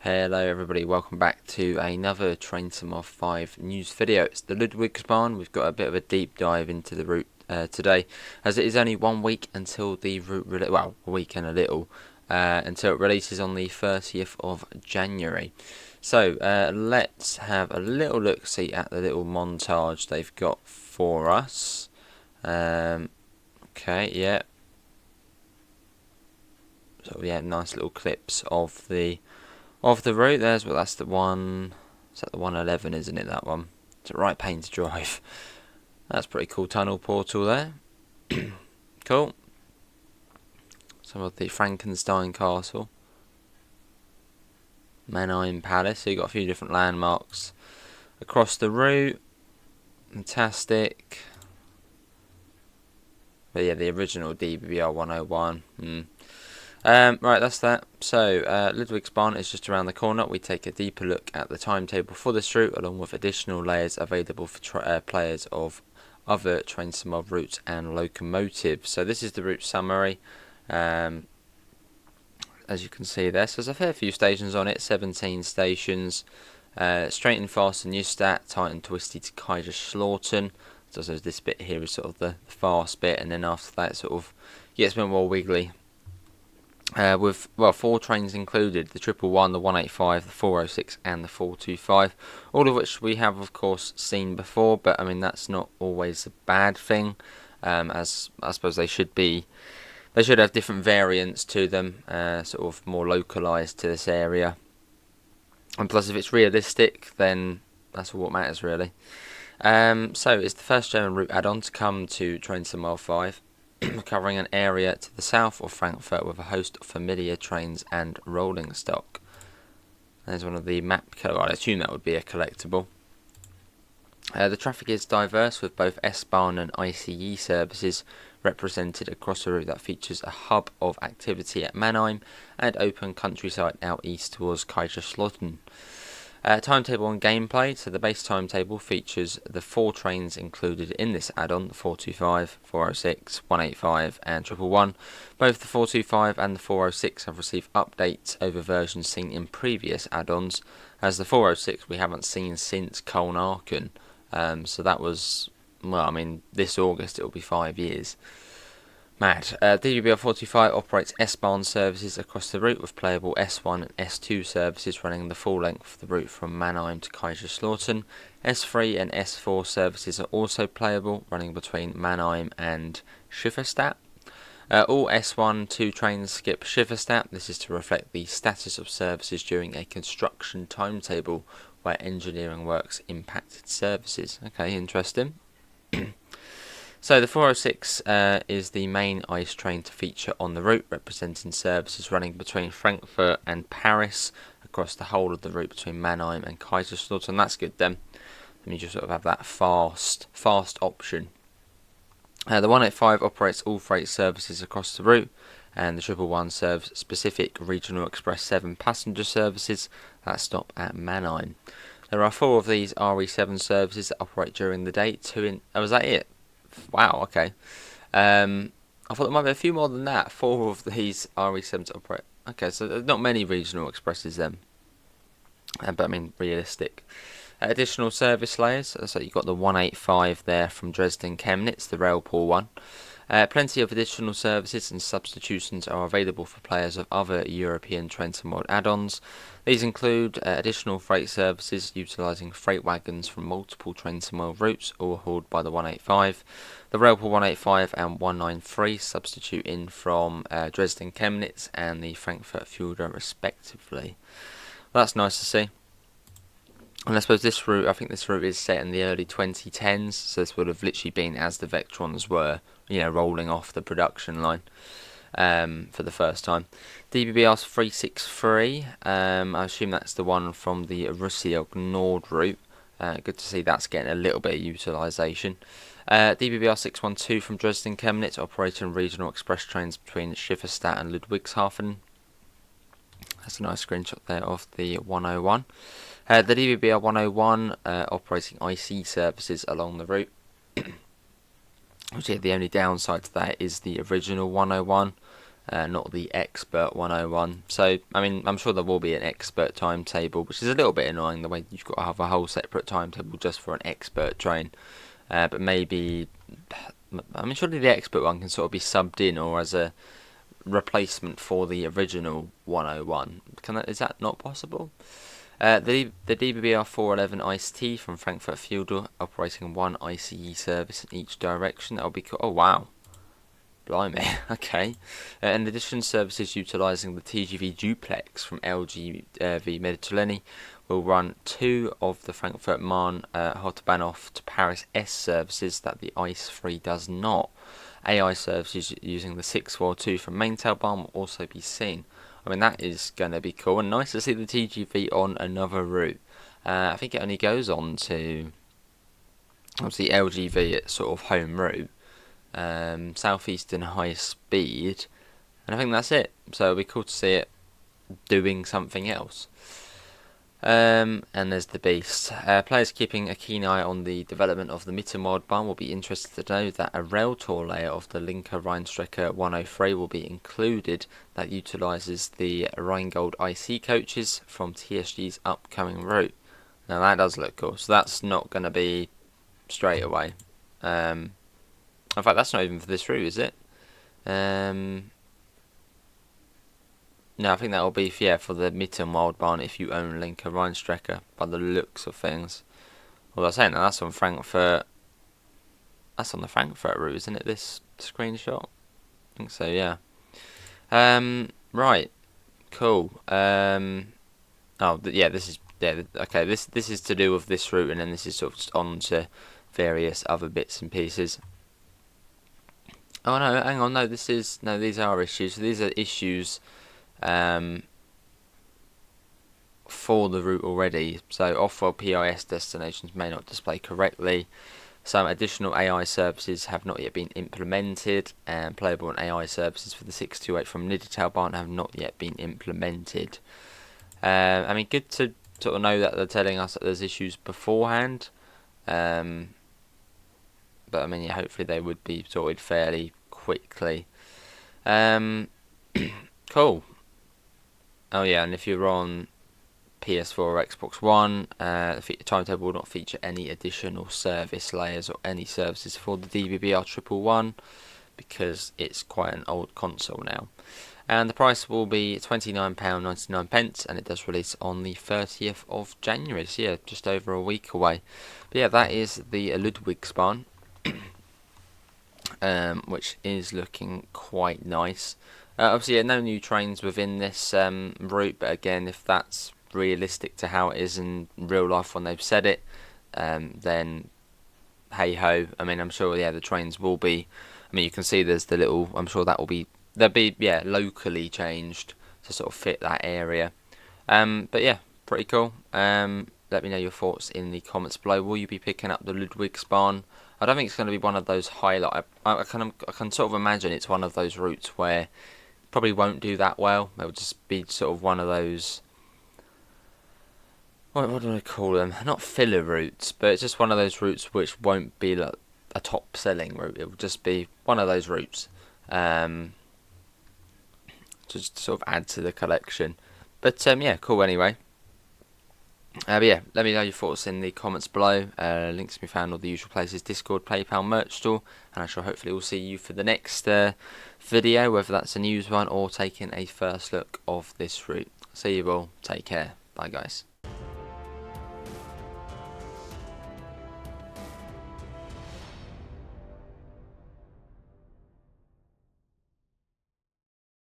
Hello everybody, welcome back to another Train Sim 5 news video. It's the Ludwigsbahn. We've got a bit of a deep dive into the route today, as it is only 1 week until the route, well, a week and a little, until it releases on the 30th of January. So let's have a little look-see at the little montage they've got for us. Okay, yeah. So yeah, nice little clips of the route. That's the one. Is that the 111? Isn't it, that one? It's a right pain to drive. That's pretty cool tunnel portal there. Cool. Some of the Frankenstein Castle, Mannheim Palace. So you got a few different landmarks across the route. Fantastic. But yeah, the original DBR 101. Right, that's that. So, Ludwigsbahn is just around the corner. We take a deeper look at the timetable for this route, along with additional layers available for players of other Train Sim routes and locomotives. So this is the route summary. As you can see there, so there's a fair few stations on it, 17 stations. Straight and fast to Neustadt, tight and twisty to Kaiserslautern. So this bit here is sort of the fast bit, and then after that it sort of gets a bit more wiggly. With 4 trains included: the 111, the 185, the 406 and the 425, all of which we have of course seen before, but I mean that's not always a bad thing, as I suppose they should have different variants to them, sort of more localised to this area, and plus if it's realistic then that's all what matters really. So it's the first German route add-on to come to Train Sim 5. Covering an area to the south of Frankfurt with a host of familiar trains and rolling stock. There's one of the map colours. I assume that would be a collectible. The traffic is diverse, with both S-Bahn and ICE services represented across a route that features a hub of activity at Mannheim and open countryside out east towards Kaiserslautern. Timetable and gameplay. So the base timetable features the 4 trains included in this add-on: the 425, 406, 185 and 111. Both the 425 and the 406 have received updates over versions seen in previous add-ons, as the 406 we haven't seen since Köln-Aachen. So that was, well, I mean, this August it will be 5 years. Mad. DBR 45 operates S-Bahn services across the route, with playable S1 and S2 services running the full length of the route from Mannheim to Kaiserslautern. S3 and S4 services are also playable, running between Mannheim and Schifferstadt. All S1-2 trains skip Schifferstadt. This is to reflect the status of services during a construction timetable where engineering works impacted services. Okay, interesting. So the 406 is the main ICE train to feature on the route, representing services running between Frankfurt and Paris across the whole of the route between Mannheim and Kaiserslautern. That's good then. Then you just sort of have that fast option. The 185 operates all freight services across the route, and the 111 serves specific Regional Express 7 passenger services that stop at Mannheim. There are 4 of these RE7 services that operate during the day. Oh, was that it? Wow, okay. I thought there might be a few more than that. 4 of these RE7s operate. Okay, so there's not many regional expresses then. But I mean, realistic. Additional service layers. So you've got the 185 there from Dresden Chemnitz, the Railpool one. Plenty of additional services and substitutions are available for players of other European Train Sim add-ons. These include additional freight services utilising freight wagons from multiple Train Sim routes, all hauled by the 185. The Railpool 185 and 193 substitute in from Dresden Chemnitz and the Frankfurt Fulda respectively. Well, that's nice to see. And I suppose this route, I think this route is set in the early 2010s, so this would have literally been as the Vectrons were, you know, rolling off the production line for the first time. DBBR's 363, I assume that's the one from the Russiog Nord route. Good to see that's getting a little bit of utilisation. DBBR 612 from Dresden Chemnitz, operating regional express trains between Schifferstadt and Ludwigshafen. That's a nice screenshot there of the 101. The DBBR 101 operating IC services along the route. Which, yeah, the only downside to that is the original 101 not the expert 101. So, I mean, I'm sure there will be an expert timetable, which is a little bit annoying, the way you've got to have a whole separate timetable just for an expert train. But maybe, I mean, surely the expert one can sort of be subbed in or as a replacement for the original 101. Is that not possible? The DBBR 411 Ice-T from Frankfurt Fielde, operating one ICE service in each direction. That'll be cool. Oh, wow. Blimey, okay. In addition, services utilising the TGV duplex from LGV Mediterranee will run two of the Frankfurt-Marne Hauptbahnhof to Paris S services that the ICE-3 does not. AI services using the 642 from Maintalbahn will also be seen. I mean, that is going to be cool, and nice to see the TGV on another route. I think it only goes on to, obviously, LGV at sort of home route. Southeastern high speed, and I think that's it. So it'll be cool to see it doing something else. And there's the beast. Players keeping a keen eye on the development of the Mittelwaldbahn will be interested to know that a rail tour layer of the Linker Rheinstrecke 103 will be included that utilises the Rheingold IC coaches from TSG's upcoming route. Now that does look cool. So that's not going to be straight away. In fact, that's not even for this route, is it? No, I think that will be for the Mittelwaldbahn if you own Linker Rheinstrecke, by the looks of things. Well, I was saying that's on Frankfurt. That's on the Frankfurt route, isn't it? This screenshot. I think so. Yeah. Right. Cool. This is okay. This is to do with this route, and then this is sort of just on to various other bits and pieces. Oh no, hang on, these are issues. So these are issues for the route already. So off-world PIS destinations may not display correctly. Some additional AI services have not yet been implemented, and playable and AI services for the 628 from Niedertalbahn have not yet been implemented. I mean, good to sort of know that they're telling us that there's issues beforehand. But I mean, yeah, hopefully they would be sorted fairly quickly. Cool. Oh yeah, and if you're on PS4 or Xbox One, the timetable will not feature any additional service layers or any services for the DBBR 111 because it's quite an old console now. And the price will be £29.99, and it does release on the 30th of January, so yeah, just over a week away. But yeah, that is the Ludwigsbahn. Which is looking quite nice. Obviously, no new trains within this route, but again, if that's realistic to how it is in real life when they've said it, then hey ho. I mean, I'm sure the trains will be. I mean, you can see there's the little. I'm sure they'll be locally changed to sort of fit that area. But yeah, pretty cool. Let me know your thoughts in the comments below. Will you be picking up the Ludwigsbahn? I don't think it's going to be one of those highlight. I can sort of imagine it's one of those routes where probably won't do that well. It will just be sort of one of those. What do I call them? Not filler routes, but it's just one of those routes which won't be like a top selling route. It will just be one of those routes. Just to sort of add to the collection. But yeah, cool anyway. But yeah, let me know your thoughts in the comments below. Links can be found all the usual places: Discord, PayPal, merch store, and I shall hopefully will see you for the next video, whether that's a news one or taking a first look of this route. See you all. Take care. Bye guys.